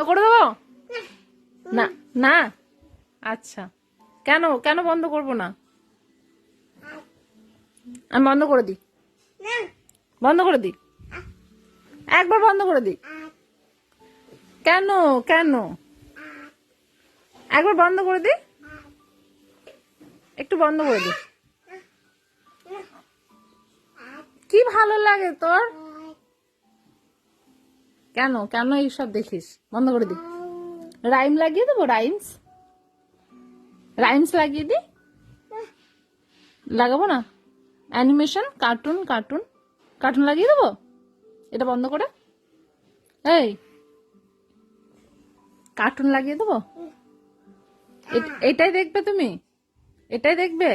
করে দেবো না? না, আচ্ছা। কেন কেন বন্ধ করব না? আমি বন্ধ করে দিই, বন্ধ করে দিই, একবার বন্ধ করে দিই। কেন কেন? একবার বন্ধ করে দিই, একটু বন্ধ করে দিই। কি ভালো লাগে তোর? কেন কেন এইসব দেখিস? বন্ধ করে দিই। রাইম লাগিয়ে দেবো, রাইমস, রাইমস লাগিয়ে দিই। লাগাবো না? অ্যানিমেশন, কার্টুন, কার্টুন, কার্টুন লাগিয়ে দেবো। এটা বন্ধ করে, এই কার্টুন লাগিয়ে দেবো। এটাই দেখবে তুমি? এটাই দেখবে?